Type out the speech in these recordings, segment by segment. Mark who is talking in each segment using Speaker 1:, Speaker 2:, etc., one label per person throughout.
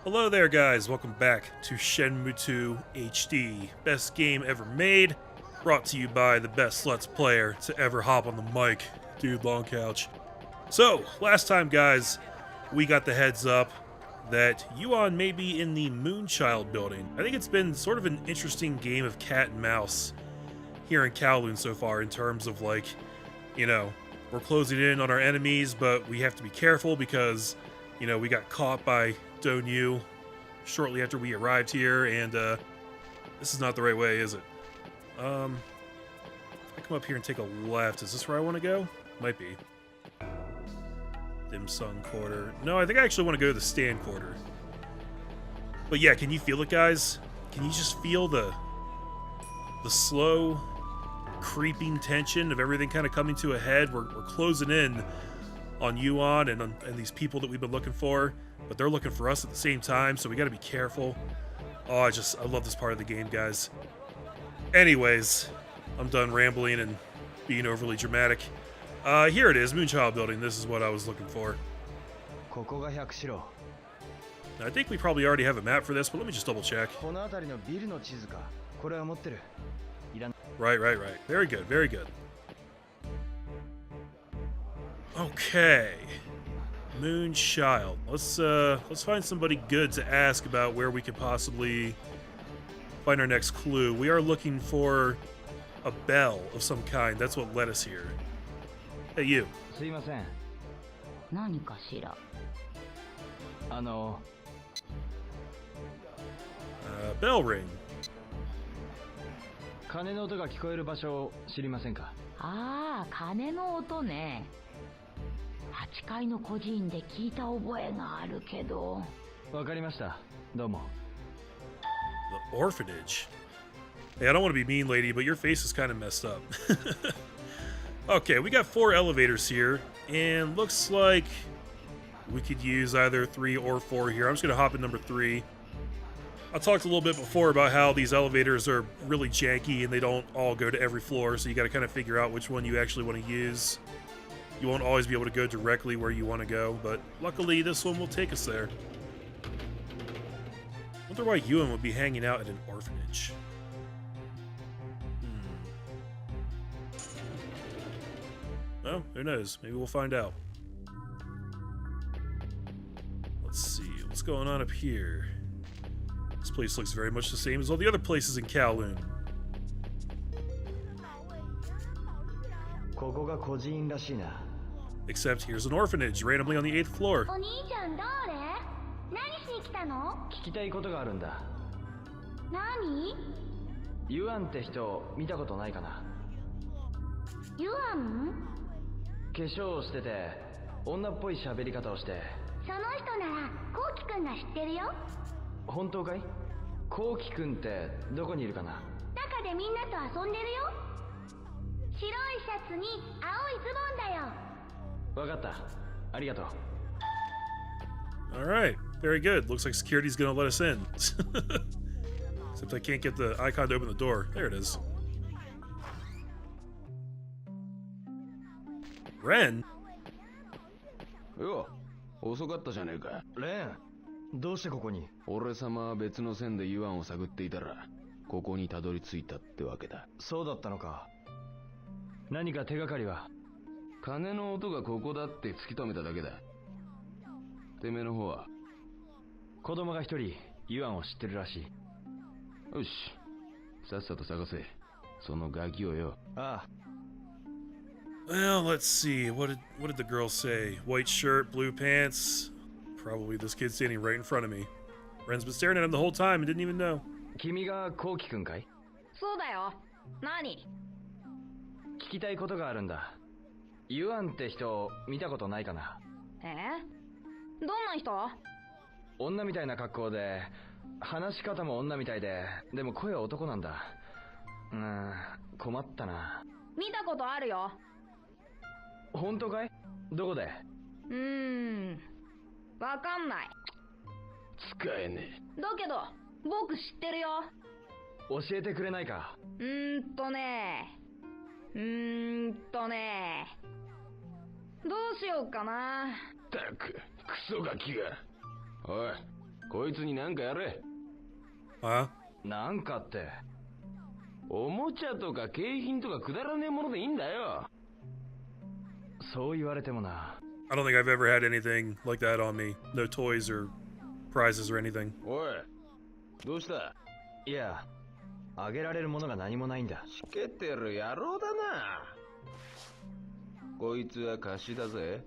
Speaker 1: Hello there guys, welcome back to Shenmue II HD. Best game ever made, brought to you by the best Let's Player to ever hop on the mic, Dude Long Couch. So, last time guys, we got the heads up that Yuan may be in the Moonchild building. I think it's been sort of an interesting game of cat and mouse here in Kowloon so far in terms of like, we're closing in on our enemies, but we have to be careful because, we got caught by Donyu shortly after we arrived here, and this is not the right way, is it? If I come up here and take a left, is this where I want to go? Might be. Dim Sum Quarter. No, I think I actually want to go to the Stand Quarter. But yeah, can you feel it, guys? Can you just feel the slow, creeping tension of everything kind of coming to a head? We're closing in on Yuan and these people that we've been looking for, but they're looking for us at the same time, so we got to be careful. Oh, I love this part of the game, guys. Anyways, I'm done rambling and being overly dramatic. Here it is, Moonchild Building. This is what I was looking for. I think we probably already have a map for this, but let me just double check. Right. Very good, very good. Okay. Moonchild. Let's find somebody good to ask about where we could possibly find our next clue. We are looking for a bell of some kind. That's what led us here. Hey, you. Bell ring.
Speaker 2: 鐘の音が聞こえる場所を知りませんか？
Speaker 3: ああ、鐘の音ね。8階の孤児院で聞いた覚えがあるけど。
Speaker 2: わかりました。どうも。
Speaker 1: The orphanage. Hey, I don't want to be mean, lady, but your face is kind of messed up. Okay, we got 4 elevators here, and looks like we could use either 3 or 4 here. I'm just going to hop in number 3. I talked a little bit before about how these elevators are really janky and they don't all go to every floor, so you got to kind of figure out which one you actually want to use. You won't always be able to go directly where you want to go, but luckily this one will take us there. I wonder why Yuan would be hanging out at an orphanage. Well, who knows? Maybe we'll find out. Let's see, what's going on up here? This place looks very much the same as all the other places in Kowloon. Except here's an orphanage randomly on the 8th floor.
Speaker 2: 聞きたいことがあるんだ。
Speaker 3: 何？
Speaker 2: ユアンって人見たことないかな？
Speaker 3: ユアン？
Speaker 2: 化粧をしてて女っぽい喋り方をして。
Speaker 3: その人ならコウキくんが知ってるよ。
Speaker 2: 本当かい？コウキくんってどこにいるかな？
Speaker 3: 中でみんなと遊んでるよ。白いシャツに青いズボンだよ。
Speaker 2: わかった。ありがとう。
Speaker 1: Alright, very good. Looks like security's gonna let us in. Except I can't get the icon to open the door. There it is. Ren?
Speaker 4: よ、遅かったじゃねえか。
Speaker 2: レン、どうしてここに？
Speaker 4: 俺様は別の線でユアンを探っていたら、ここにたどり着いたってわけだ。
Speaker 2: そうだったのか。何か手がかりは？
Speaker 4: 鐘の音がここだって突き止めただけだ。てめえの方は？
Speaker 2: 子供が一人ユアンを知ってるらしい。
Speaker 4: よし、さっさと探せ。そのガキをよ。
Speaker 2: ああ。
Speaker 1: Well, let's see. What did the girl say? White shirt, blue pants. Probably this kid standing right in front of me. Ren's been staring at him the whole time and didn't even know.
Speaker 2: 君がコウキくんかい？
Speaker 3: そうだよ。何？
Speaker 2: 聞きたいことがあるんだ。ユアンって人見たことないかな？
Speaker 3: どんな人？
Speaker 2: 女みたいな格好で、話し方も女みたいで、でも声は男なんだ。困ったな。
Speaker 3: 見たことあるよ。
Speaker 2: 本当かい？どこで？
Speaker 3: わかんない。
Speaker 4: 使えね
Speaker 3: だけど、僕知ってるよ。
Speaker 2: 教えてくれないか？
Speaker 3: どうしようかな。
Speaker 4: ったく、クソガキが。おい、こいつになんかやれ。
Speaker 1: Huh?
Speaker 2: なんかって。
Speaker 4: おもちゃとか景品とかくだらねえものでいいんだよ。
Speaker 2: そう言われてもな。
Speaker 1: I don't think I've ever had anything like that on me. No toys or prizes or anything.
Speaker 4: おい、どうした？
Speaker 2: いや、あげられるものが何もないんだ。
Speaker 4: しけてる野郎だな。こいつは貸しだぜ。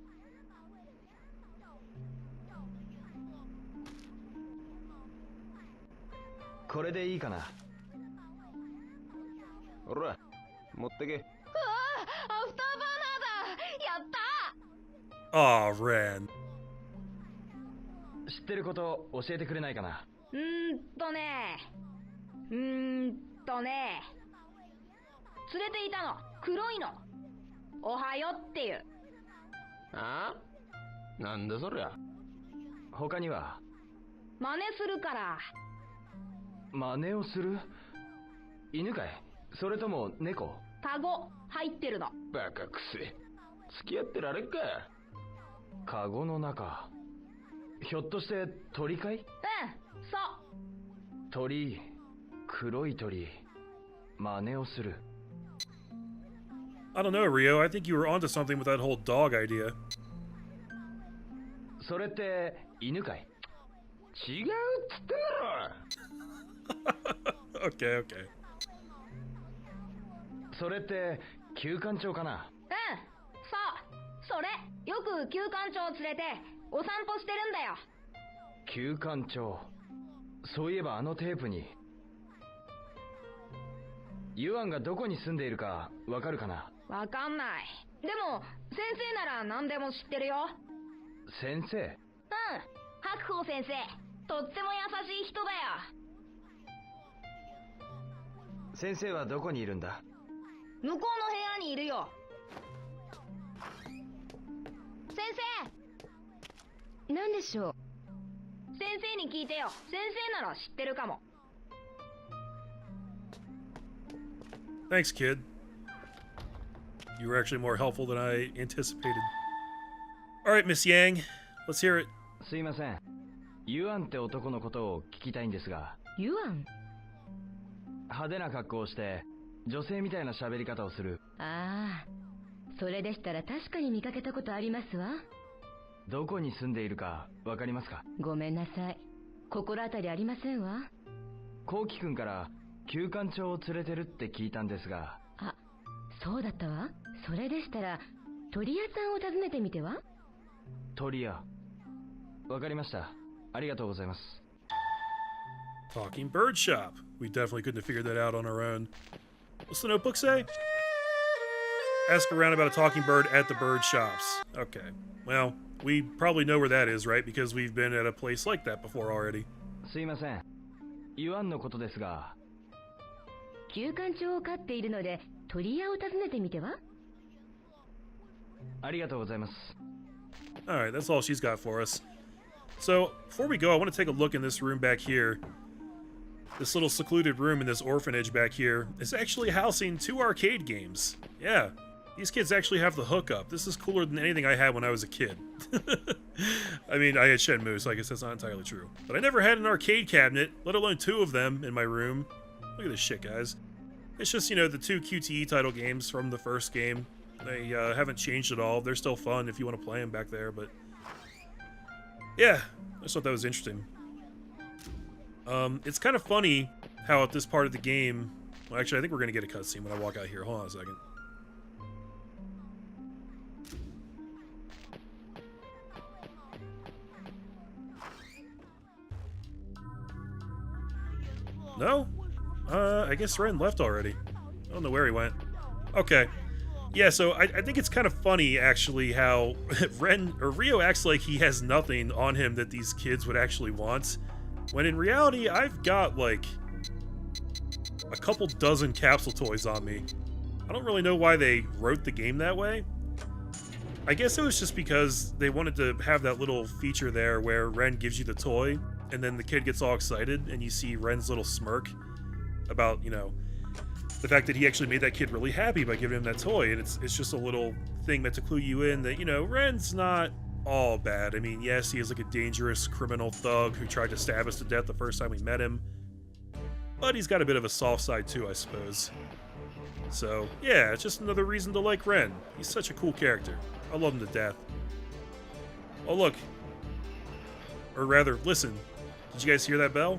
Speaker 2: これでいいかな。
Speaker 4: ほら、持ってけ。
Speaker 3: アフターバーナーだ。やった
Speaker 1: Aw, Ren.
Speaker 2: 知ってること教えてくれないかな。
Speaker 3: ね連れていたの黒いのおはよっていう。
Speaker 4: あ？なんだそりゃ。
Speaker 2: 他には？
Speaker 3: 真似するから。
Speaker 2: 真似をする？犬かい？それとも猫？
Speaker 3: カゴ入ってるの。
Speaker 4: バカくせ。付き合ってられっか。
Speaker 2: カゴの中。ひょっとして鳥かい？
Speaker 3: そう。
Speaker 2: 鳥、黒い鳥、真似をする。
Speaker 1: I don't know, Ryo. I think you were onto something with that whole dog idea.
Speaker 2: それって犬かい？
Speaker 4: 違うっつってんだろ。
Speaker 1: Okay, okay.
Speaker 2: それって休館長かな？
Speaker 3: そう。それ、よく休館長連れてお散歩してるんだよ。
Speaker 2: 休館長。そういえばあのテープに。ユアンがどこに住んでいるかわかるかな？
Speaker 3: わかんない。でも、先生なら何でも知ってるよ。
Speaker 2: 先生？
Speaker 3: 白鵬先生。とっても優しい人だよ。
Speaker 2: 先生はどこにいるんだ？
Speaker 3: 向こうの部屋にいるよ。先生。何でしょう？先生に聞いてよ。先生なら知ってるかも。
Speaker 1: Thanks, kid. You were actually more helpful than I anticipated. Alright, Miss Yang. Let's hear it.
Speaker 2: すいません。ユアンって男のことを聞きたいんですが。
Speaker 3: ユアン？
Speaker 2: 派手な格好をして女性みたいな喋り方をする。
Speaker 5: ああ、それでしたら確かに見かけたことありますわ。
Speaker 2: どこに住んでいるかわかりますか？
Speaker 5: ごめんなさい。心当たりありませんわ。
Speaker 2: コウキ君から休館長を連れてるって聞いたんですが。
Speaker 5: あ、そうだったわ。それでしたら鳥屋さんを訪ねてみては？
Speaker 2: 鳥屋。わかりました。ありがとうございます。
Speaker 1: Talking bird shop. We definitely couldn't have figured that out on our own. What's the notebook say? Ask around about a talking bird at the bird shops. Okay. Well, we probably know where that is, right? Because we've been at a place like that before already.
Speaker 2: すいません。ユアンのことですが。
Speaker 5: 休館長を飼っているので鳥屋を訪ねてみては？
Speaker 2: ありがとうございます。
Speaker 1: Alright, that's all she's got for us. So, before we go, I want to take a look in this room back here. This little secluded room in this orphanage back here is actually housing 2 arcade games. Yeah, these kids actually have the hookup. This is cooler than anything I had when I was a kid. I mean, I had Shenmue, so I guess that's not entirely true. But I never had an arcade cabinet, let alone 2 of them in my room. Look at this shit, guys. It's just, you know, the 2 QTE title games from the first game. They haven't changed at all. They're still fun if you want to play them back there, but... yeah, I just thought that was interesting. It's kind of funny how at this part of the game... well, actually, I think we're going to get a cutscene when I walk out here. Hold on a second. No? I guess Ren left already. I don't know where he went. Okay. Yeah, so I think it's kind of funny, actually, how Ryo acts like he has nothing on him that these kids would actually want. When in reality, I've got, like, a couple dozen capsule toys on me. I don't really know why they wrote the game that way. I guess it was just because they wanted to have that little feature there where Ren gives you the toy, and then the kid gets all excited, and you see Ren's little smirk about, you know, the fact that he actually made that kid really happy by giving him that toy, and it's just a little thing meant to clue you in that, you know, Ren's not all bad. I mean, yes, he is like a dangerous criminal thug who tried to stab us to death the first time we met him, but he's got a bit of a soft side too, I suppose. So, yeah, it's just another reason to like Ren. He's such a cool character. I love him to death. Oh, look. Or rather, listen. Did you guys hear that bell?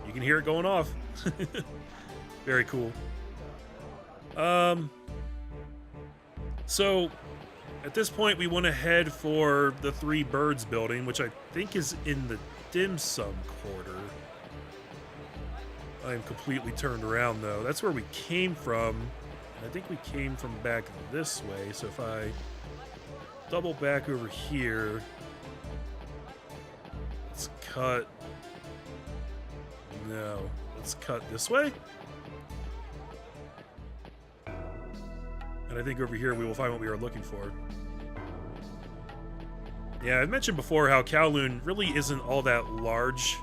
Speaker 1: You can hear it going off. Very cool. So, at this point, we want to head for the Three Birds building, which I think is in the dim sum quarter. I am completely turned around, though. That's where we came from. I think we came from back this way, so if I double back over here, let's cut. No, let's cut this way. And I think over here we will find what we are looking for. Yeah, I mentioned before how Kowloon really isn't all that large,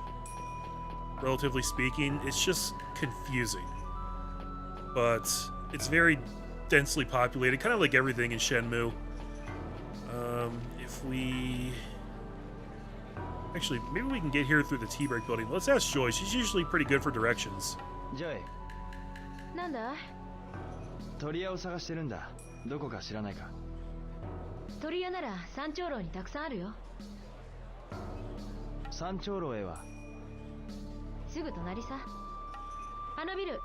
Speaker 1: relatively speaking. It's just confusing. But it's very densely populated, kind of like everything in Shenmue. If we... Actually, maybe we can get here through the tea break building. Let's ask Joy. She's usually pretty good for directions.
Speaker 2: Joy.
Speaker 3: なんだ
Speaker 2: 鳥屋を探してるんだ。どこか知らないか。
Speaker 3: 鳥屋なら山頂楼にたくさんあるよ。
Speaker 2: 山頂楼へは。
Speaker 3: すぐ隣さ。あのビル。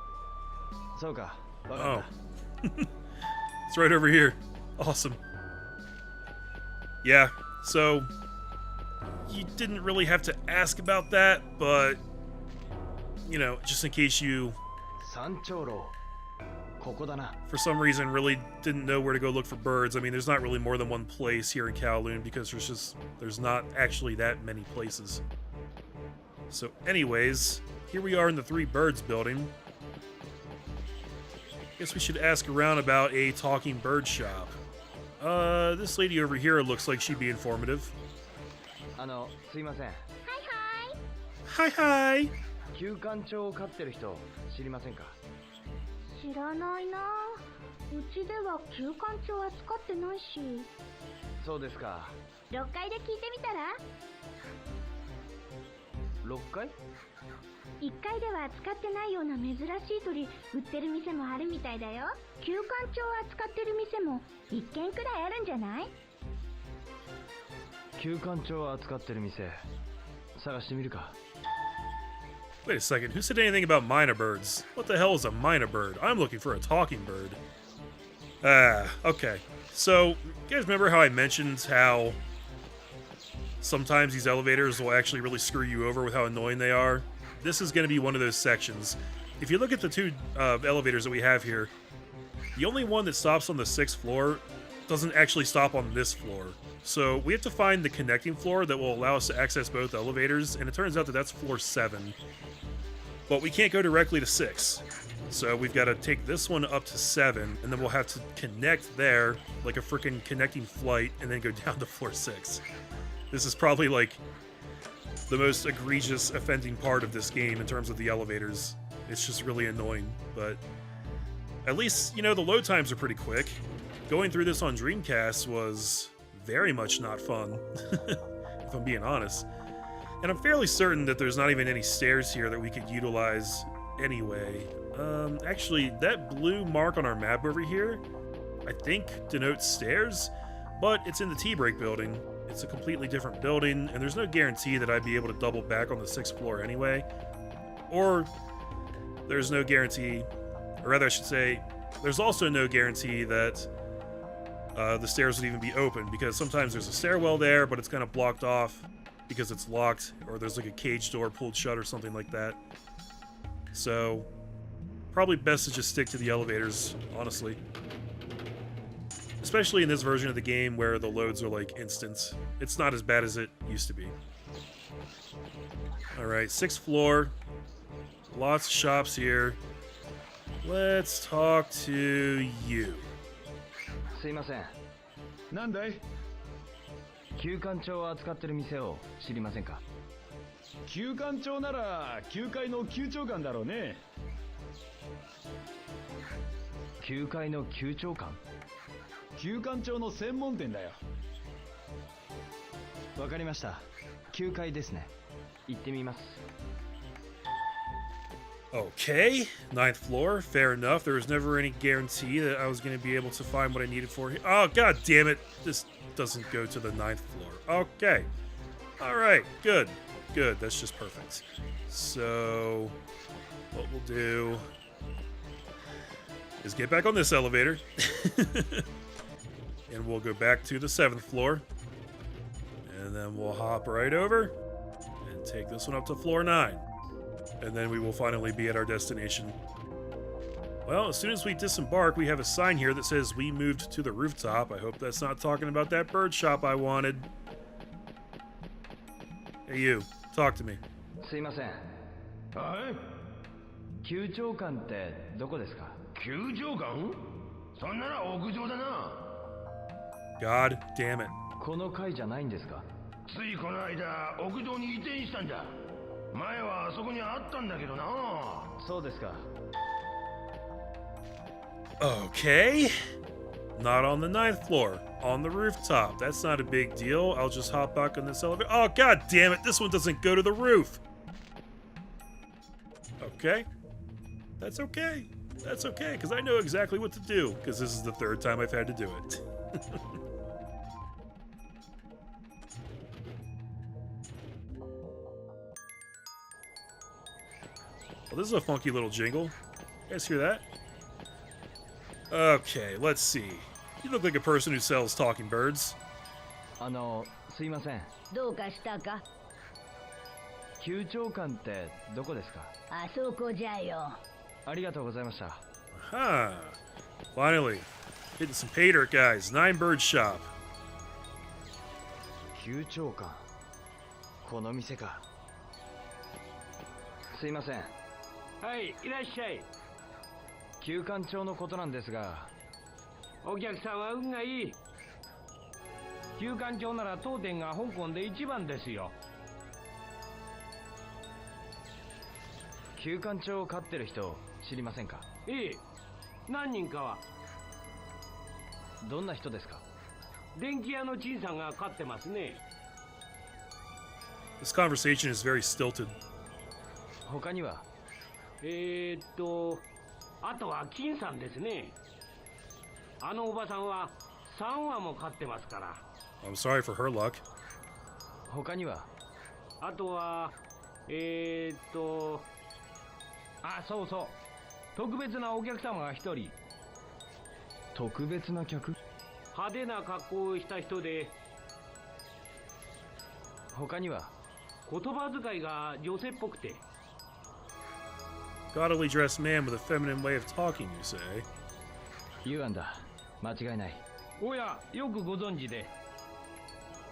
Speaker 2: そうか。わかった。
Speaker 1: It's right over here. Awesome. Yeah, so you didn't really have to ask about that, but you know, just in case you
Speaker 2: 山頂楼。ここだな。
Speaker 1: for some reason really didn't know where to go look for birds. I mean, there's not really more than one place here in Kowloon because there's not actually that many places. So anyways, here we are in the Three Birds building. Guess we should ask around about a talking bird shop. This lady over here looks like she'd be informative.
Speaker 2: すいません。
Speaker 1: Hi, hi.
Speaker 2: 休館長を飼ってる人知りませんか。
Speaker 6: 知らないな。うちでは休館長扱ってないし。
Speaker 2: そうですか。
Speaker 6: 6階で聞いてみたら。
Speaker 2: 6階
Speaker 6: 1階では扱ってないような珍しい鳥売ってる店もあるみたいだよ。休館長を扱ってる店も1軒くらいあるんじゃない？
Speaker 2: 休館長を扱ってる店探してみるか。
Speaker 1: Wait a second, who said anything about minor birds? What the hell is a minor bird? I'm looking for a talking bird. Okay. So, you guys remember how I mentioned how sometimes these elevators will actually really screw you over with how annoying they are? This is going to be one of those sections. If you look at the two elevators that we have here, the only one that stops on the 6th floor doesn't actually stop on this floor. So we have to find the connecting floor that will allow us to access both elevators, and it turns out that that's floor 7. But we can't go directly to 6. So we've got to take this one up to 7, and then we'll have to connect there, like a freaking connecting flight, and then go down to floor 6. This is probably like the most egregious offending part of this game in terms of the elevators. It's just really annoying, but at least, you know, the load times are pretty quick. Going through this on Dreamcast was very much not fun, if I'm being honest. And I'm fairly certain that there's not even any stairs here that we could utilize anyway. Actually, that blue mark on our map over here, I think denotes stairs, but it's in the tea break building. It's a completely different building, and there's no guarantee that I'd be able to double back on the 6th floor anyway. Or there's no guarantee, or rather I should say, there's also no guarantee that the stairs would even be open, because sometimes there's a stairwell there, but it's kind of blocked off because it's locked, or there's like a cage door pulled shut or something like that. So, probably best to just stick to the elevators, honestly. Especially in this version of the game where the loads are like instant. It's not as bad as it used to be. Alright, 6th floor. Lots of shops here. Let's talk to you.
Speaker 2: すいません。
Speaker 7: なんだい？
Speaker 2: 休館長を扱ってる店を知りませんか。
Speaker 7: 休館長なら9階の級長官だろうね。
Speaker 2: 9階の級長官？
Speaker 7: 休館長の専門店だよ。
Speaker 2: わかりました。9階ですね。行ってみます。
Speaker 1: Okay, ninth floor, fair enough. There was never any guarantee that I was going to be able to find what I needed for here. Oh, god damn it. This doesn't go to the ninth floor. Okay. Alright, good. Good, that's just perfect. So, what we'll do is get back on this elevator. And we'll go back to the 7th floor. And then we'll hop right over and take this one up to floor 9. And then we will finally be at our destination. Well, as soon as we disembark, we have a sign here that says we moved to the rooftop. I hope that's not talking about that bird shop I wanted. Hey you, talk to me.
Speaker 2: すいません。
Speaker 4: はい。
Speaker 2: 球長館ってどこですか？
Speaker 4: 球場館？そんなら屋上だな。
Speaker 1: God damn it.
Speaker 2: この階じゃないんですか？
Speaker 4: ついこの間屋上に移転したんだ。前はあそこにあったんだけどな。
Speaker 2: そうですか。
Speaker 1: Okay. Not on the 9th floor. On the rooftop. That's not a big deal. I'll just hop back on this elevator. Oh, god damn it. This one doesn't go to the roof. Okay. That's okay. That's okay, because I know exactly what to do, because this is the 3rd time I've had to do it. Well, this is a funky little jingle. You guys hear that? Okay, let's see. You look like a person who sells talking birds.
Speaker 2: すいません。
Speaker 5: どうかしたか？
Speaker 2: 球長館ってどこですか？
Speaker 5: あそこじゃよ。
Speaker 2: ありがとうございました。
Speaker 1: Huh. Finally. Hitting some pay dirt, guys. 9 Bird Shop.
Speaker 2: 球長館。この店か。すいません。
Speaker 8: はい、いらっしゃい。
Speaker 2: 旧館長のことなんですが。
Speaker 8: お客さんは運がいい。旧館長なら当店が香港で一番ですよ。
Speaker 2: 旧館長を飼ってる人知りませんか？
Speaker 8: ええ、何人かは。
Speaker 2: どんな人ですか？
Speaker 8: 電気屋の陳さんが飼ってますね。
Speaker 1: This conversation is very stilted.
Speaker 2: 他には？
Speaker 8: あとは金さんですね。あのおばさんは3羽も飼ってますから。
Speaker 1: I'm sorry for her luck.
Speaker 2: 他には？
Speaker 8: あとはあ、そうそう。特別なお客様が一人。
Speaker 2: 特別な客？
Speaker 8: 派手な格好をした人で。
Speaker 2: 他には？
Speaker 8: 言葉遣いが女性っぽくて。
Speaker 1: Gaudily dressed man with a feminine way of talking, you say?
Speaker 2: ユアンだ。間違いない。
Speaker 8: おや、よくご存知で。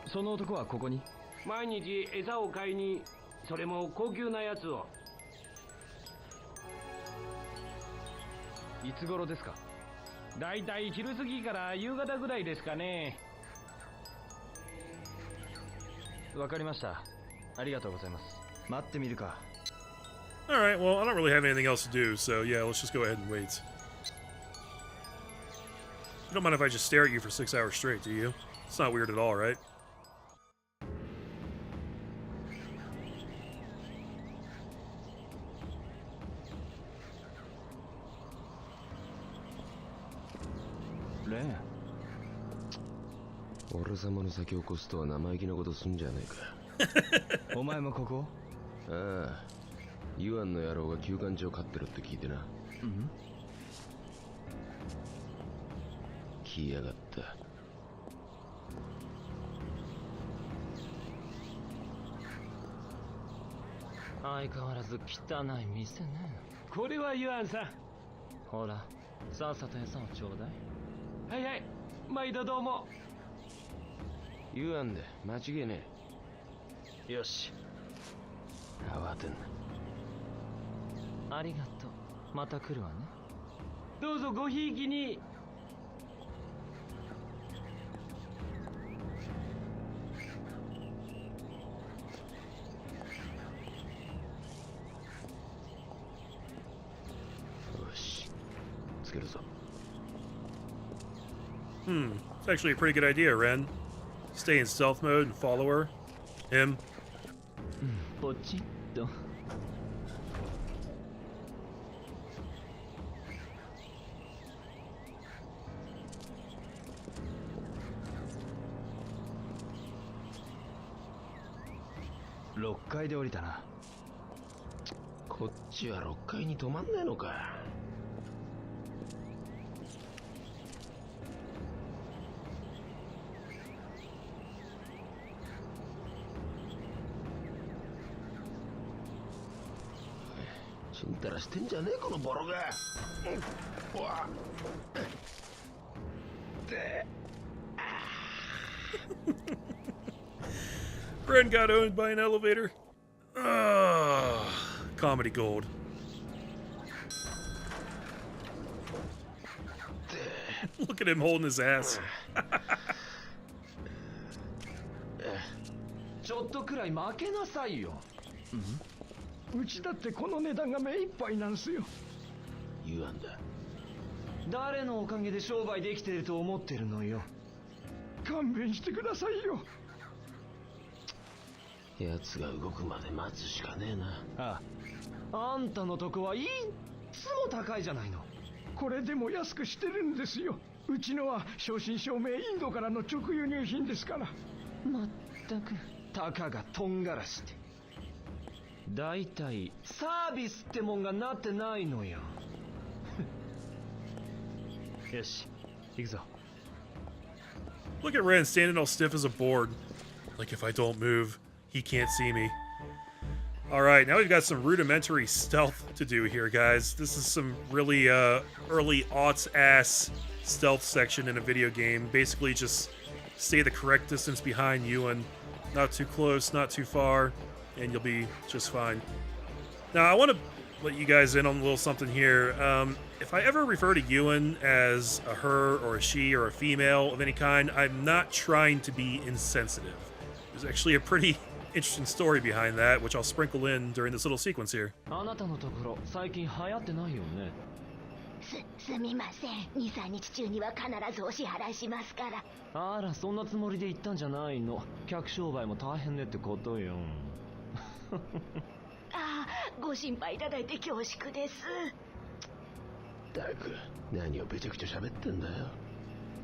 Speaker 2: その男はここに？
Speaker 8: 毎日餌を買いに、それも高級なやつを。
Speaker 2: いつ頃ですか？
Speaker 8: だいたい昼過ぎから夕方ぐらいですかね。
Speaker 2: わかりました。ありがとうございます。待ってみるか。
Speaker 1: Alright, well, I don't really have anything else to do, so yeah, let's just go ahead and wait. You don't mind if I just stare at you for 6 hours straight, do you? It's not weird at all, right?
Speaker 2: Ren.
Speaker 4: 俺様の先を越すとは生意気なことすんじゃねえか。
Speaker 2: お前もここ？
Speaker 4: ああ、ユアンの野郎が旧館長飼ってるって聞いてな。
Speaker 2: うん。
Speaker 4: 来やがった。
Speaker 9: 相変わらず汚い店ね。
Speaker 8: これはユアンさん。
Speaker 9: ほら、さっさと餌をちょうだい。
Speaker 8: はいはい、毎度どうも。
Speaker 4: ユアンで間違いね
Speaker 9: え。よし。
Speaker 4: 慌てんな。
Speaker 9: ありがとう。また来るわね。
Speaker 8: どうぞごひいきに。
Speaker 4: よし、つけるぞ。
Speaker 1: It's actually a pretty good idea, Ren. stay in stealth mode and follow her. Him.
Speaker 9: ポチッと。
Speaker 2: 6階で降りたな。
Speaker 4: こっちは6階に止まんねえのか。ちんたらしてんじゃねえこのボロが。うわで
Speaker 1: Friend got owned by an elevator. Comedy gold. Look at him holding his ass.
Speaker 2: ちょっとくらい負けなさいよ。
Speaker 8: うちだってこの値段が目いっぱいなんすよ。
Speaker 4: ユアンだ。
Speaker 2: 誰のおかげで商売できてると思ってるのよ。
Speaker 8: 勘弁してくださいよ。
Speaker 4: 奴が動くまで待つしかねえな。
Speaker 2: あんたのとこはいっつも高いじゃないの。
Speaker 8: これでも安くしてるんですよ。うちのは正真正銘インドからの直輸入品ですから。
Speaker 2: まったくたかがとんがらして。だいたいサービスってもんがなってないのよ。よし、行くぞ。
Speaker 1: Look at Ren standing all stiff as a board. Like if I don't move, he can't see me. Alright, now we've got some rudimentary stealth to do here, guys. This is some really early aughts-ass stealth section in a video game. Basically just stay the correct distance behind Yuan. Not too close, not too far, and you'll be just fine. Now, I want to let you guys in on a little something here. If I ever refer to Yuan as a her or a she or a female of any kind, I'm not trying to be insensitive. There's actually a pretty interesting story behind that, which I'll sprinkle in during this little sequence here.
Speaker 2: あなたのところ最近流行ってないよね。
Speaker 6: すみません。2、3日中には必ずお支払いしますから。
Speaker 2: あら、そんなつもりで言ったんじゃないの。客商売も大変ねってことよ。
Speaker 6: ああ、ご心配いただいて恐縮です。
Speaker 4: ったく何をべちゃくちゃ喋ってんだよ。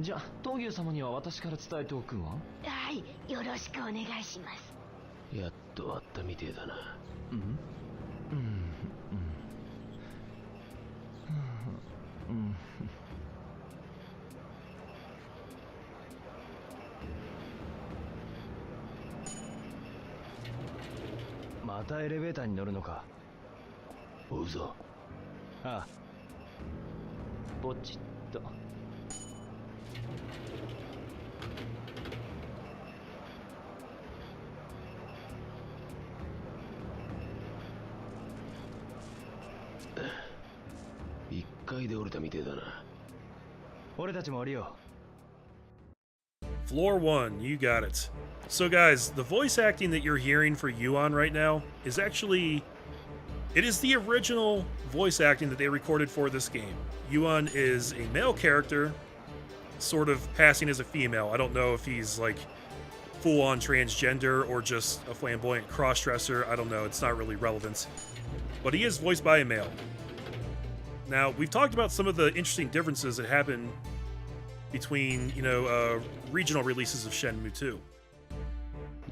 Speaker 2: じゃあ東牛様には私から伝えておくわ。
Speaker 6: はい、よろしくお願いします。
Speaker 4: やっと終わったみてえだな。
Speaker 2: またエレベーターに乗るのか。
Speaker 4: 追うぞ。
Speaker 2: ああ、ポチッと。
Speaker 4: 1階で降りたみてえだな。
Speaker 2: 俺たちも降りよう。
Speaker 1: Floor 1, you got it. So guys, the voice acting that you're hearing for Yuan right now is actually... It is the original voice acting that they recorded for this game. Yuan is a male character, sort of passing as a female. I don't know if he's like full-on transgender or just a flamboyant cross-dresser. I don't know, it's not really relevant. But he is voiced by a male. Now, we've talked about some of the interesting differences that happen between, you know, regional releases of Shenmue II.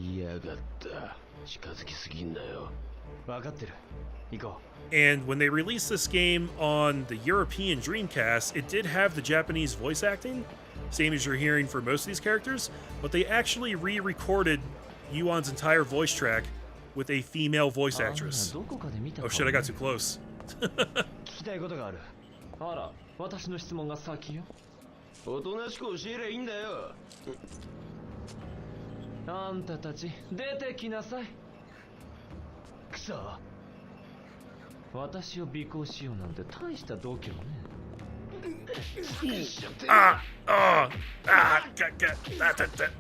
Speaker 4: 嫌がった。近づきすぎんなよ。
Speaker 2: 分かってる。行こう。
Speaker 1: And when they released this game on the European Dreamcast, it did have the Japanese voice acting, same as you're hearing for most of these characters, but they actually re-recorded Yuan's entire voice track with a female voice actress. Oh shit, I got too close.
Speaker 2: 聞きたいことがある。あら、私の質問が先よ。
Speaker 4: おとなしく教えりゃいいんだよ。
Speaker 2: あんたたち出てきなさい。くそ。私を尾行しようなんて大した度胸ね。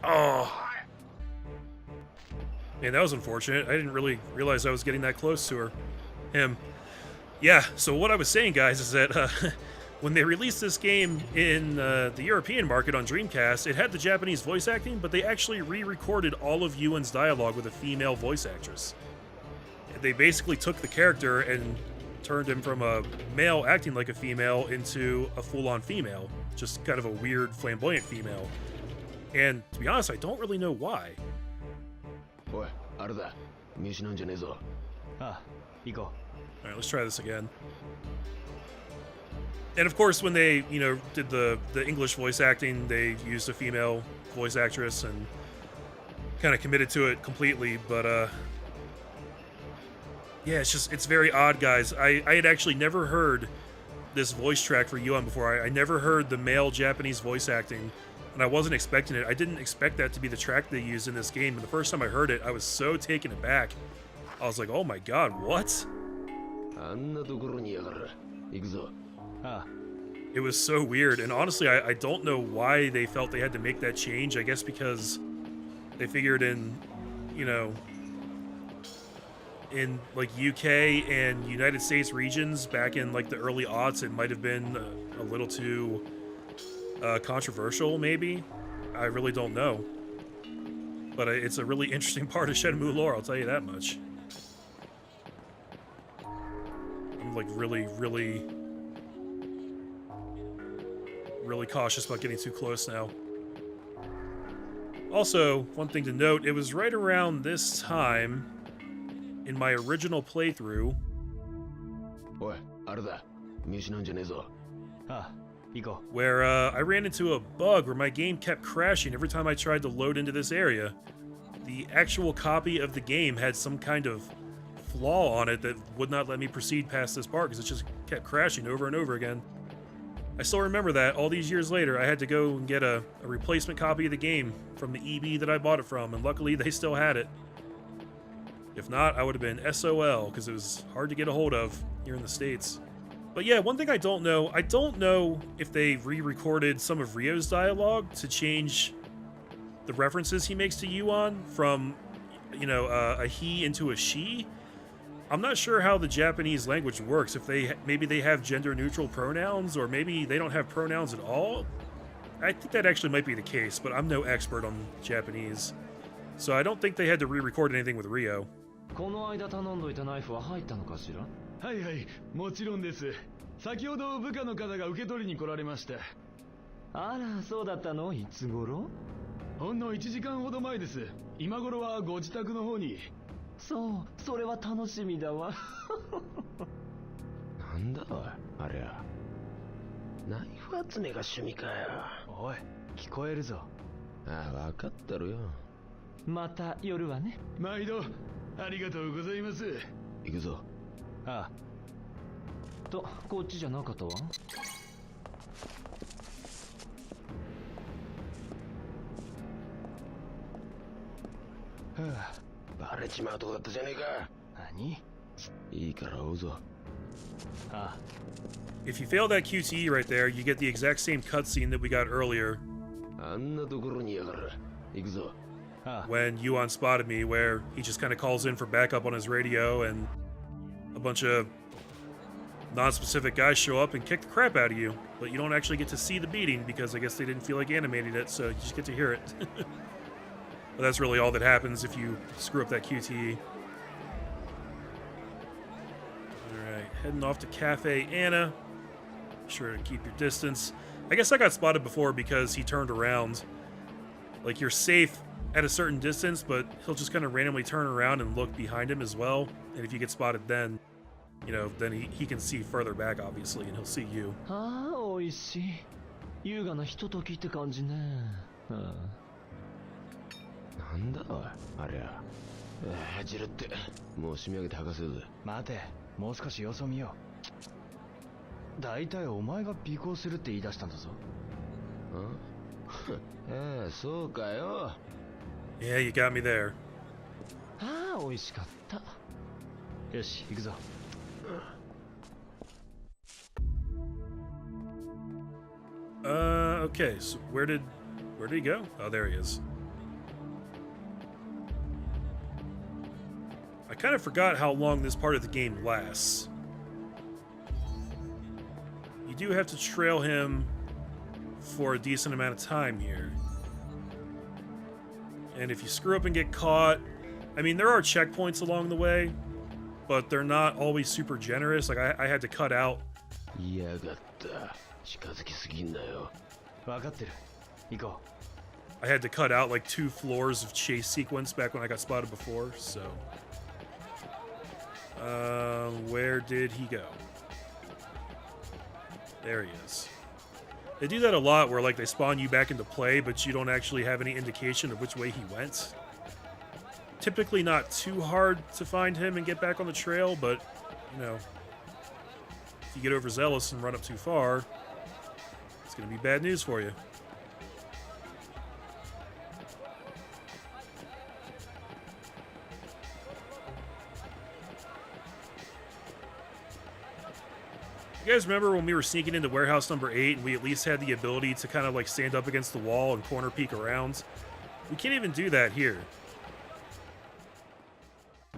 Speaker 1: Oh. Man, that was unfortunate. I didn't really realize I was getting that close to her. Him. Yeah, so what I was saying, guys, is that when they released this game in the European market on Dreamcast, it had the Japanese voice acting, but they actually re-recorded all of Yuan's dialogue with a female voice actress. They basically took the character and turned him from a male acting like a female into a full-on female. Just kind of a weird, flamboyant female. And to be honest, I don't really know why.
Speaker 4: Oi, あれだ。見失うんじゃねえぞ。
Speaker 9: ああ、行こう。
Speaker 1: Alright, let's try this again. And of course, when they, did the English voice acting, they used a female voice actress and kind of committed to it completely. But, yeah, it's very odd, guys. I had actually never heard this voice track for Yuan before. I never heard the male Japanese voice acting, and I wasn't expecting it. I didn't expect that to be the track they used in this game. And the first time I heard it, I was so taken aback. I was like, oh my god, what? It was so weird, and honestly, I don't know why they felt they had to make that change. I guess because they figured in like UK and United States regions back in like the early aughts, it might have been a little too controversial, maybe. I really don't know. But it's a really interesting part of Shenmue lore, I'll tell you that much. I'm like really cautious about getting too close now. Also, one thing to note, it was right around this time in my original playthrough where I ran into a bug where my game kept crashing every time I tried to load into this area. The actual copy of the game had some kind of flaw on it that would not let me proceed past this part because it just kept crashing over and over again. I still remember that all these years later I had to go and get a replacement copy of the game from the EB that I bought it from, and luckily they still had it. If not, I would have been SOL because it was hard to get a hold of here in the States. But yeah, one thing I don't know if they re-recorded some of Ryo's dialogue to change the references he makes to Yuan from, a he into a she. I'm not sure how the Japanese language works. If maybe they have gender-neutral pronouns, or maybe they don't have pronouns at all. I think that actually might be the case, but I'm no expert on Japanese. So I don't think they had to re-record anything with Ryo.
Speaker 9: この間頼んどいたナイフは入ったのかしら？
Speaker 7: はいはい、もちろんです。先ほど部下の方が受け取りに来られました。
Speaker 9: あら、そうだったの？いつ頃？
Speaker 7: ほんの1時間ほど前です。今頃はご自宅の方に。
Speaker 9: そう、それは楽しみだわ。
Speaker 4: なんだあれや。ナイフ集めが趣味かよ。
Speaker 9: おい、聞こえるぞ。
Speaker 4: ああ、わかったろよ。
Speaker 9: また夜はね。
Speaker 7: 毎度ありがとうございます。
Speaker 4: 行くぞ。
Speaker 9: ああ。と、こっちじゃなかったわ。
Speaker 4: バレちまうとこだったじゃねえか。
Speaker 9: 何？
Speaker 4: いいから追うぞ。
Speaker 9: ああ。
Speaker 1: If you fail that QTE right there, you get the exact same cutscene that we got earlier.
Speaker 4: あんなところにやがる。行くぞ。
Speaker 1: When Yuan spotted me, where he just kind of calls in for backup on his radio, and a bunch of non-specific guys show up and kick the crap out of you, but you don't actually get to see the beating because I guess they didn't feel like animating it, so you just get to hear it. But that's really all that happens if you screw up that QTE. Alright, heading off to Cafe Anna. Be sure to keep your distance. I guess I got spotted before because he turned around. Like, you're safe at a certain distance, but he'll just kind of randomly turn around and look behind him as well. And if you get spotted then, then he can see further back, obviously, and he'll see you.
Speaker 9: ああ、おいしい。優雅なひとときって感じね。
Speaker 4: なんだあれや。ジルって、もう締め上げて吐かせるぜ。
Speaker 2: 待て、もう少し様子を見よう。だいたいお前が尾行するって言い出したんだぞ。
Speaker 4: そうかよ。
Speaker 1: Yeah, you got me there.
Speaker 2: ああ、美味しかった。よし、行くぞ。
Speaker 1: Okay, so where did he go? Oh, there he is. I kind of forgot how long this part of the game lasts. You do have to trail him for a decent amount of time here. And if you screw up and get caught, I mean, there are checkpoints along the way, but they're not always super generous. Like, I had to cut out. I had to cut out like 2 floors of chase sequence back when I got spotted before, so. Where did he go? There he is. They do that a lot where like they spawn you back into play, but you don't actually have any indication of which way he went. Typically not too hard to find him and get back on the trail, but, you know, if you get overzealous and run up too far, it's going to be bad news for you. You guys remember when we were sneaking into warehouse number 8 and we at least had the ability to kind of like stand up against the wall and corner peek around? We can't even do that here.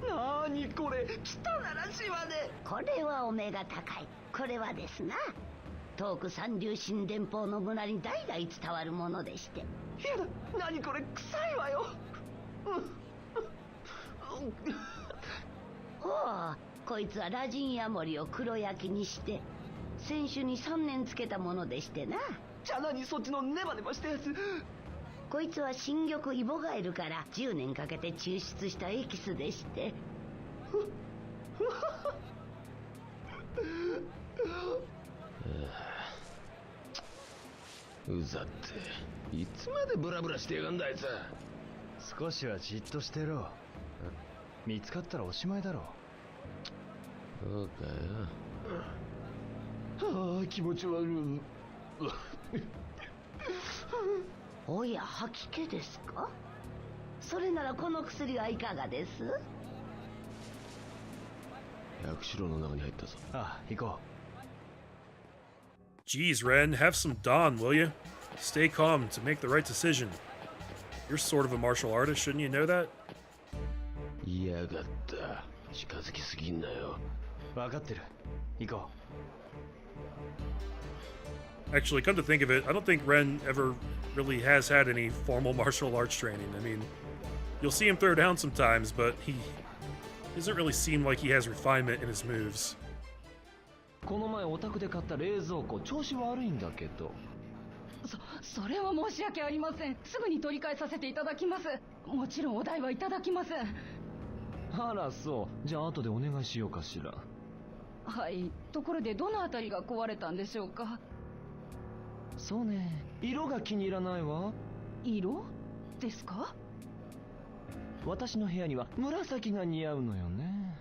Speaker 6: なにこれ、汚らしいわね。これはお目が高い。これはですな、遠く三流神殿峰の村に代々伝わるものでして。いやだ、なにこれ、臭いわよ。ほう、こいつはラジンヤモリを黒焼きにして、先週に3年つけたものでしてな。じゃあ何そっちのネバネバしたやつ。こいつは新玉イボガエルから10年かけて抽出したエキスでして。
Speaker 4: うざっていつまでブラブラしてやがんだあいつ。
Speaker 2: 少しはじっとしてろ。見つかったらおしまいだろ。
Speaker 4: そうかよ。
Speaker 7: はあ、気持ち悪い。
Speaker 6: おや、吐き気ですか？それならこの薬はいかがです？
Speaker 4: 薬師楼の中に入ったぞ。
Speaker 2: ああ、行こう。
Speaker 1: Geez, Ren, have some Dawn, will you? Stay calm to make the right decision. You're sort of a martial artist, shouldn't you know that?
Speaker 4: 嫌がった。近づきすぎんなよ。
Speaker 2: 分かってる。行こ
Speaker 1: う。Actually, come to think of it, I don't think Ren ever really has had any formal martial arts training. I mean, you'll see him throw down sometimes, but he doesn't really seem like he has refinement in his moves.
Speaker 9: この前お宅で買った冷蔵庫調子悪いんだけど。
Speaker 5: それは申し訳ありません。すぐに取り替えさせていただきます。もちろんお代はいただきません。
Speaker 9: あらそう。じゃあ後でお願いしようかしら。
Speaker 5: はい。ところでどのあたりが壊れたんでしょうか？
Speaker 9: そうね。色が気に入らないわ。
Speaker 5: 色ですか？
Speaker 9: 私の部屋には紫が似合うのよね。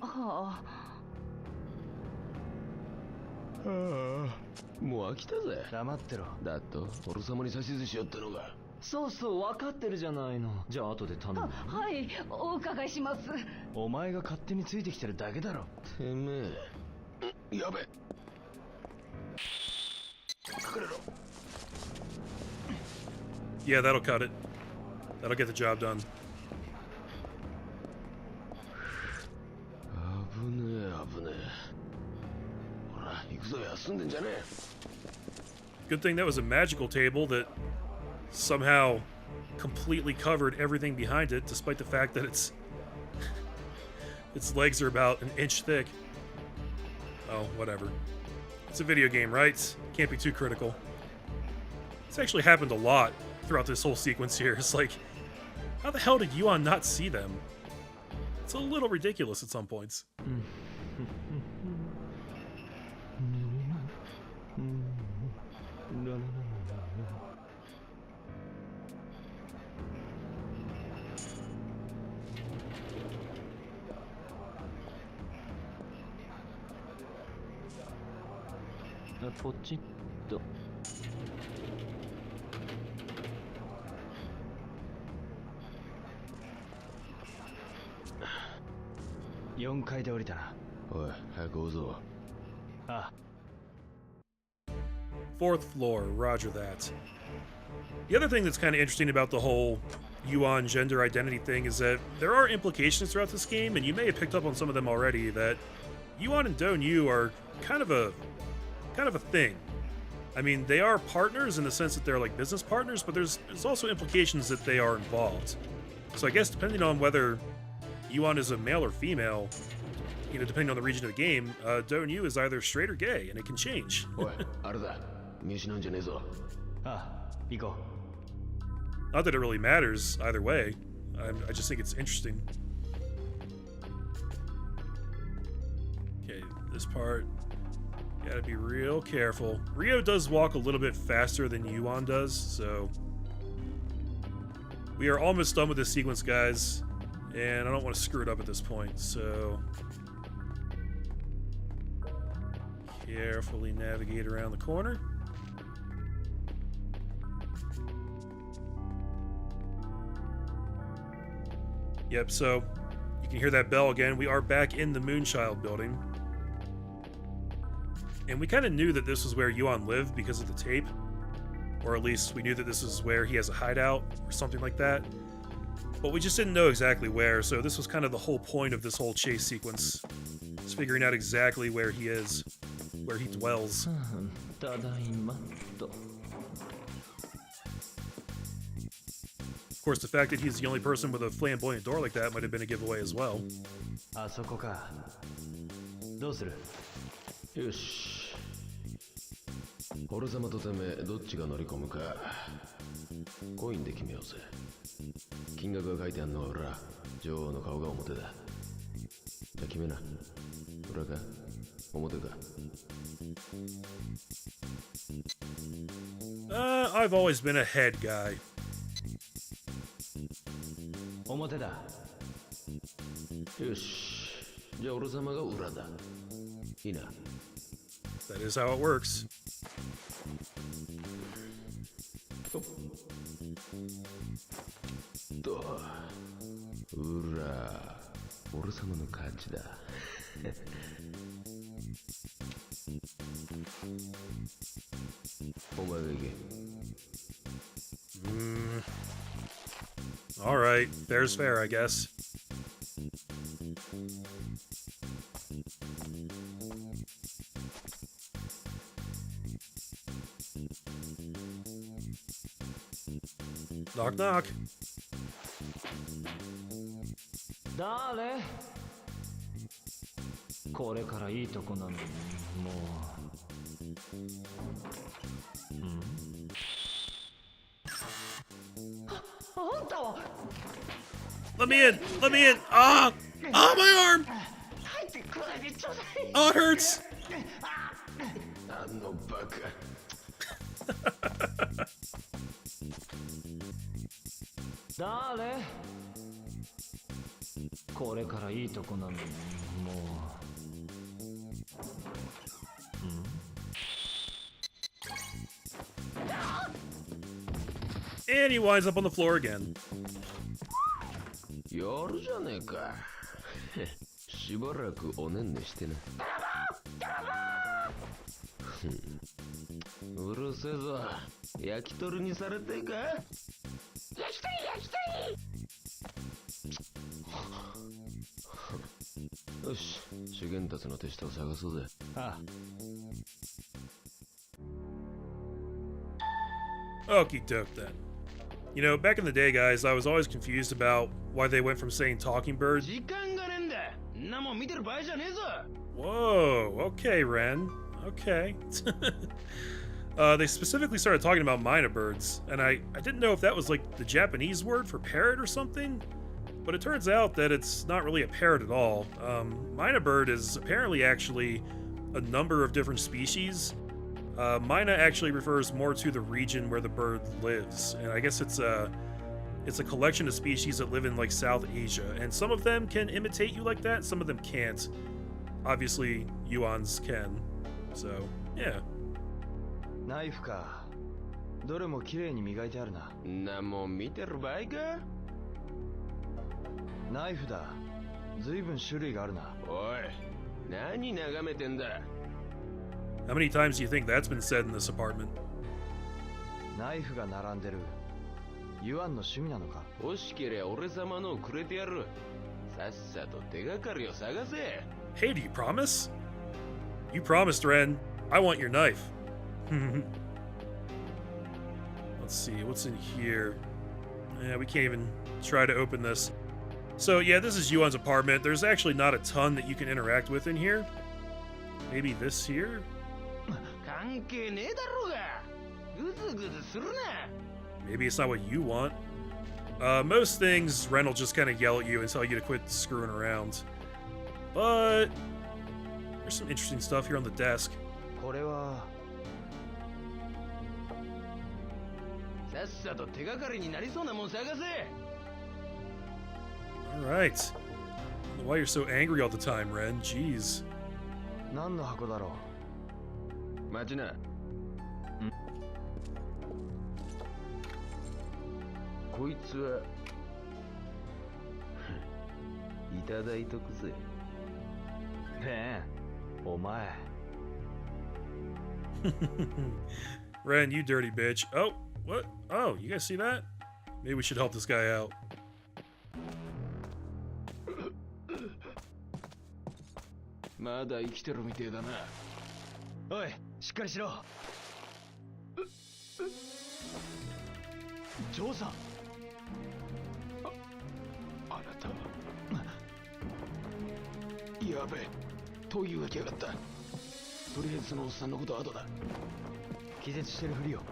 Speaker 5: はあ。
Speaker 4: もう飽きたぜ。
Speaker 2: 黙ってろ。
Speaker 4: だと俺様に指図しよったのが。
Speaker 9: そうそう、分かってるじゃないの。じゃあ後で頼む。
Speaker 5: はい、お伺いします。
Speaker 2: お前が勝手についてきてるだけだろ。
Speaker 4: てめえ。やべ。隠れろ。
Speaker 1: Yeah, that'll cut it. That'll get the job done.
Speaker 4: 危ねえ危ねえ。ほら行くぞ、休んでんじゃねえ。
Speaker 1: Good thing that was a magical table that somehow completely covered everything behind it, despite the fact that its legs are about an inch thick. Oh, whatever. It's a video game, right? Can't be too critical. It's actually happened a lot throughout this whole sequence here. It's like, how the hell did Yuan not see them? It's a little ridiculous at some points.
Speaker 9: A ポチッと。
Speaker 2: 4階で降りたな。
Speaker 4: おい、早く追うぞ。
Speaker 2: ああ。
Speaker 1: Fourth floor, roger that. The other thing that's kind of interesting about the whole Yuan gender identity thing is that there are implications throughout this game, and you may have picked up on some of them already, that Yuan and Don't Yu are kind of kind of a thing. I mean, they are partners in the sense that they're like business partners, but there's also implications that they are involved. So I guess depending on whether Yuan is a male or female, you know, depending on the region of the game, Don't You is either straight or gay, and it can change.
Speaker 4: おい、あれだ。見失うんじゃねえぞ。
Speaker 2: ああ、行こう。
Speaker 1: Not that it really matters either way. I just think it's interesting. Okay, this part, gotta be real careful. Ryo does walk a little bit faster than Yuan does, so we are almost done with this sequence, guys, and I don't want to screw it up at this point, so carefully navigate around the corner. Yep, so you can hear that bell again. We are back in the Moonchild building. And we kind of knew that this was where Yuan lived because of the tape. Or at least we knew that this is where he has a hideout or something like that. But we just didn't know exactly where, so this was kind of the whole point of this whole chase sequence. Just figuring out exactly where he is, where he dwells. Of course, the fact that he's the only person with a flamboyant door like that might have been a giveaway as well.
Speaker 2: あそこか。どうする？
Speaker 4: よし。俺様とてめえどっちが乗り込むかコインで決めようぜ。金額が書いてあんのは俺ら女王の顔が表だ。じゃあ決めな。裏か表か。
Speaker 1: I've always been a head guy.
Speaker 2: 表だ。
Speaker 4: よし。じゃあ俺様が裏だ。いいな。
Speaker 1: That is how it works.
Speaker 4: と。裏。俺様の勝ちだ。お前が行け。
Speaker 1: Alright, fair's fair, I guess. Knock knock.
Speaker 2: 誰？これからいいとこなのにもう。あんたは
Speaker 1: Let me in! Let me in! Ah! Ah, my arm! Oh, it hurts!
Speaker 4: あのバカ。
Speaker 2: 誰？これからいいとこなのにもう。
Speaker 1: And he winds up on the floor again.
Speaker 4: やるじゃねえか。しばらくおねんねしてな。うるせえぞ。焼き鳥にされてえか？焼き鳥よし、主元たちの手下を探そうぜ。
Speaker 2: あ
Speaker 1: あ。Okie doke then. You know, back in the day, guys, I was always confused about why they went from saying talking bird.
Speaker 4: 時間がねえんだ。んなもん見てる場合じゃねえぞ。
Speaker 1: Whoa, okay, Ren. Okay. They specifically started talking about mynah birds, and I didn't know if that was like the Japanese word for parrot or something, but it turns out that it's not really a parrot at all. Mynah bird is apparently actually a number of different species. Mynah actually refers more to the region where the bird lives, and I guess it's a collection of species that live in like South Asia, and some of them can imitate you like that, some of them can't. Obviously, Yuan's can. So, yeah.
Speaker 2: ナイフか。どれも綺麗に磨いてあるな。
Speaker 4: んなもん見てる場合か？
Speaker 2: ナイフだ。随分種類があるな。
Speaker 4: おい、何眺めてんだ。
Speaker 1: How many times do you think that's been said in this apartment?
Speaker 2: ナイフが並んでる。ユアンの趣味なのか？
Speaker 4: 欲しけりゃ俺様のをくれてやる。さっさと手がかりを探せ。
Speaker 1: Hey, do you promise? You promised, Ren. I want your knife. Let's see, what's in here? Yeah, we can't even try to open this. So yeah, this is Yuan's apartment. There's actually not a ton that you can interact with in here. Maybe this here? Maybe it's not what you want. Most things, Ren will just kind of yell at you and tell you to quit screwing around. But there's some interesting stuff here on the desk. Alright. Why you're so angry all the time, Ren? Jeez.
Speaker 2: 何の箱だろう。待ちな。こいつは。いただいとくぜ。ねえ、お前。
Speaker 1: Ren, you dirty bitch. Oh, what? Oh, you guys see that? Maybe we should help this guy out.
Speaker 2: まだ生きてるみてえだな。おい、しっかりしろ。ジョーさん。あなた。やべえ、闘牛が来やがった。とりあえずそのおっさんのことは後だ。気絶してるふりよ。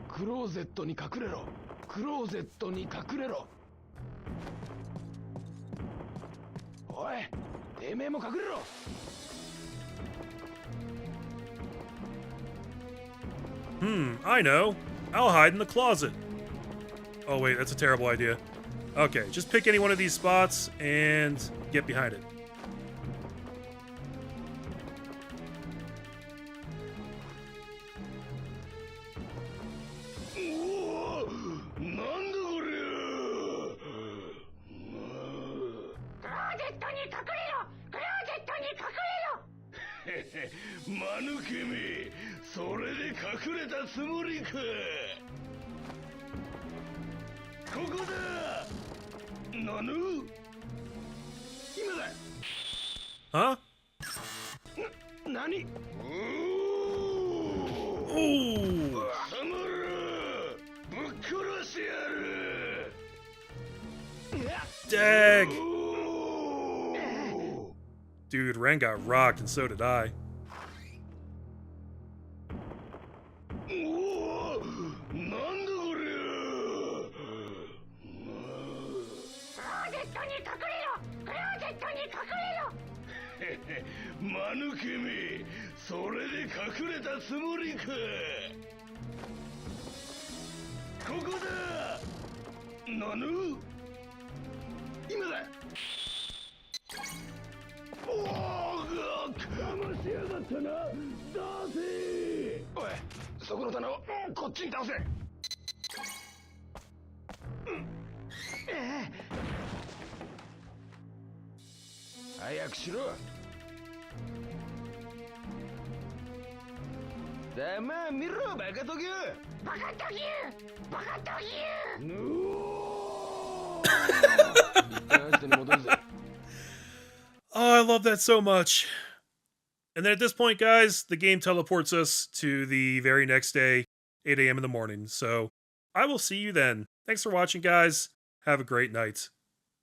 Speaker 2: クローゼットに隠れろ。クローゼットに隠れろ。おい、てめえも隠れろ。
Speaker 1: I know. I'll hide in the closet. Oh wait, that's a terrible idea. Okay, just pick any one of these spots and get behind it. Huh?
Speaker 2: Nani?
Speaker 1: Ooh! Dag! Dude, Ren got rocked and so did I. Oh, I love that so much. And then at this point, guys, the game teleports us to the very next day, 8 a.m. in the morning. So I will see you then. Thanks for watching, guys. Have a great night.